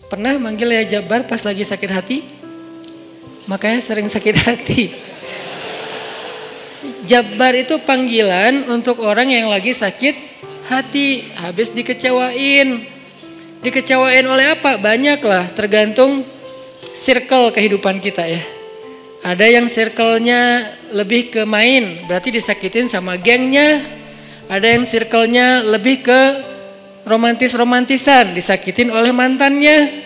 Pernah manggil ya Jabbar pas lagi sakit hati? Makanya sering sakit hati. Jabbar itu panggilan untuk orang yang lagi sakit hati, habis dikecewain. Dikecewain oleh apa? Banyak lah, tergantung circle kehidupan kita ya. Ada yang circle-nya lebih ke main, berarti disakitin sama gengnya. Ada yang circle-nya lebih ke romantis-romantisan, disakitin oleh mantannya.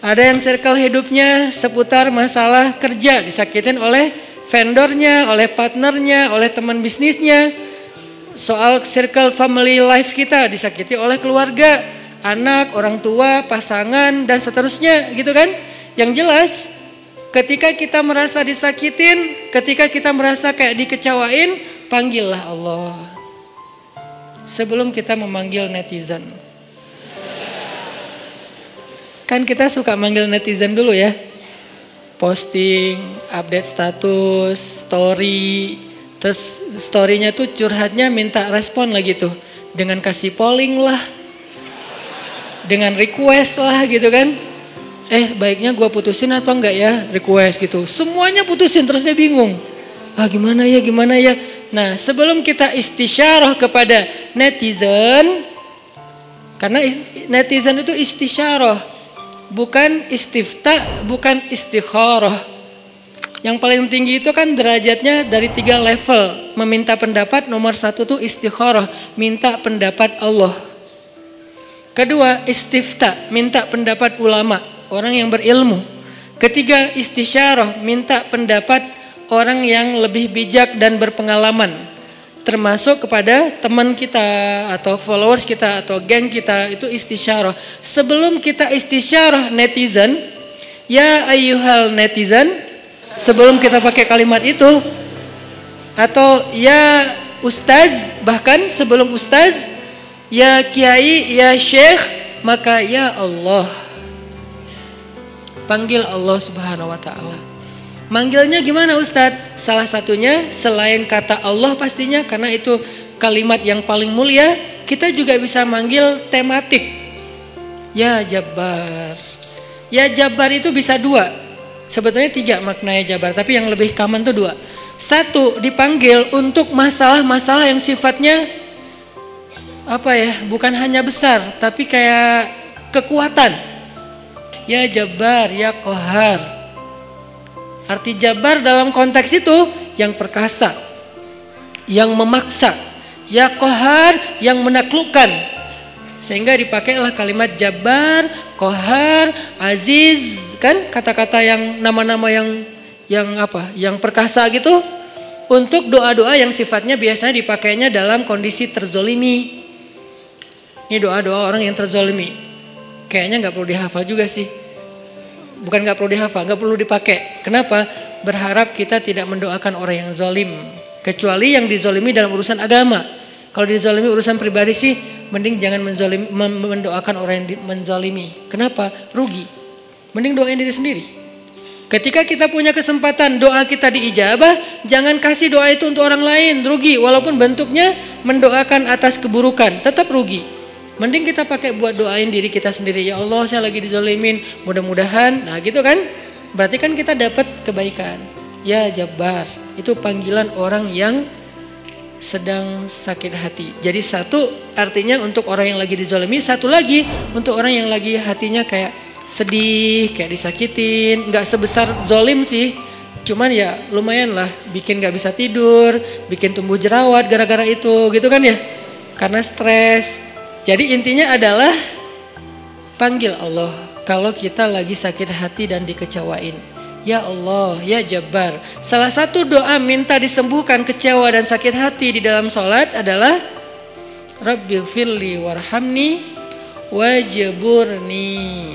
Ada yang circle hidupnya seputar masalah kerja, disakitin oleh vendornya, oleh partnernya, oleh teman bisnisnya. Soal circle family life kita disakiti oleh keluarga, anak, orang tua, pasangan, dan seterusnya gitu kan. Yang jelas ketika kita merasa disakitin, ketika kita merasa kayak dikecewain, panggillah Allah. Sebelum kita memanggil netizen. Kan kita suka manggil netizen dulu ya. Posting, update status, story. Terus storynya tuh curhatnya minta respon lagi tuh. Dengan kasih polling lah. Dengan request lah gitu kan. Baiknya gue putusin apa enggak ya, request gitu. Semuanya putusin, terus dia bingung. Gimana ya. Nah, sebelum kita istisyarah kepada netizen, karena netizen itu istisyarah, bukan istifta, bukan istikharah. Yang paling tinggi itu kan derajatnya dari 3 level. Meminta pendapat, nomor 1 tuh istikharah, minta pendapat Allah. Kedua, istifta, minta pendapat ulama, orang yang berilmu. Ketiga, istisyarah, minta pendapat orang yang lebih bijak dan berpengalaman, termasuk kepada teman kita atau followers kita atau geng kita, itu istisyarah. Sebelum kita istisyarah netizen, ya ayyuhal netizen, sebelum kita pakai kalimat itu, atau ya ustaz, bahkan sebelum ustaz, ya kiai, ya syekh, maka ya Allah. Panggil Allah Subhanahu wa ta'ala. Manggilnya gimana Ustadz? Salah satunya selain kata Allah pastinya, karena itu kalimat yang paling mulia, kita juga bisa manggil tematik. Ya Jabbar. Ya Jabbar itu bisa 2. Sebetulnya 3 maknanya Jabbar, tapi yang lebih common tuh 2. 1, dipanggil untuk masalah-masalah yang sifatnya bukan hanya besar, tapi kayak kekuatan. Ya Jabbar, ya Qahar. Arti Jabbar dalam konteks itu yang perkasa, yang memaksa, ya Qahar, yang menaklukkan. Sehingga dipakailah kalimat Jabbar, Qahar, Aziz, kan kata-kata yang nama-nama yang perkasa gitu, untuk doa-doa yang sifatnya biasanya dipakainya dalam kondisi terzolimi. Ini doa-doa orang yang terzolimi. Kayaknya nggak perlu dihafal juga sih. Bukan nggak perlu dihafal, nggak perlu dipakai. Kenapa? Berharap kita tidak mendoakan orang yang zolim, kecuali yang dizolimi dalam urusan agama. Kalau dizolimi urusan pribadi sih, mending jangan mendoakan orang yang menzolimi. Kenapa? Rugi. Mending doain diri sendiri. Ketika kita punya kesempatan doa kita diijabah, jangan kasih doa itu untuk orang lain, rugi. Walaupun bentuknya mendoakan atas keburukan, tetap rugi. Mending kita pakai buat doain diri kita sendiri. Ya Allah, saya lagi dizolimin, mudah-mudahan. Nah gitu kan, berarti kan kita dapat kebaikan. Ya Jabbar, itu panggilan orang yang sedang sakit hati. Jadi 1 artinya untuk orang yang lagi dizolimi, 1 lagi untuk orang yang lagi hatinya kayak sedih, kayak disakitin. Gak sebesar zolim sih, cuman ya lumayan lah, bikin gak bisa tidur, bikin tumbuh jerawat gara-gara itu gitu kan ya, karena stres. Jadi intinya adalah panggil Allah kalau kita lagi sakit hati dan dikecewain. Ya Allah, ya Jabbar. Salah satu doa minta disembuhkan kecewa dan sakit hati di dalam sholat adalah Rabbighfirli warhamni wajburni.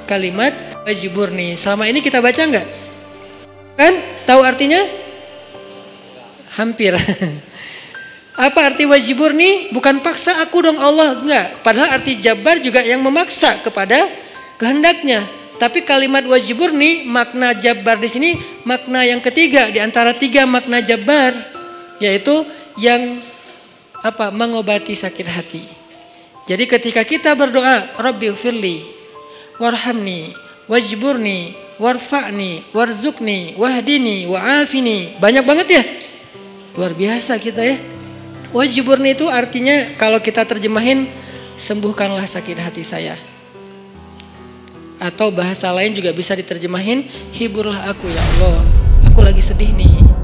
Kalimat wajburni. Selama ini kita baca enggak? Kan? Tahu artinya? Hampir. Apa arti wajburni? Bukan paksa aku dong Allah, enggak. Padahal arti Jabbar juga yang memaksa kepada kehendaknya. Tapi kalimat wajburni, makna Jabbar di sini makna yang ketiga di antara 3 makna Jabbar, yaitu yang mengobati sakit hati. Jadi ketika kita berdoa Rabbighfirli, warhamni, wajburni, warfa'ni, warzukni, wahdini, wa'afini. Banyak banget ya. Luar biasa kita ya. Wajburni itu artinya kalau kita terjemahin, sembuhkanlah sakit hati saya. Atau bahasa lain juga bisa diterjemahin, hiburlah aku ya Allah. Aku lagi sedih nih.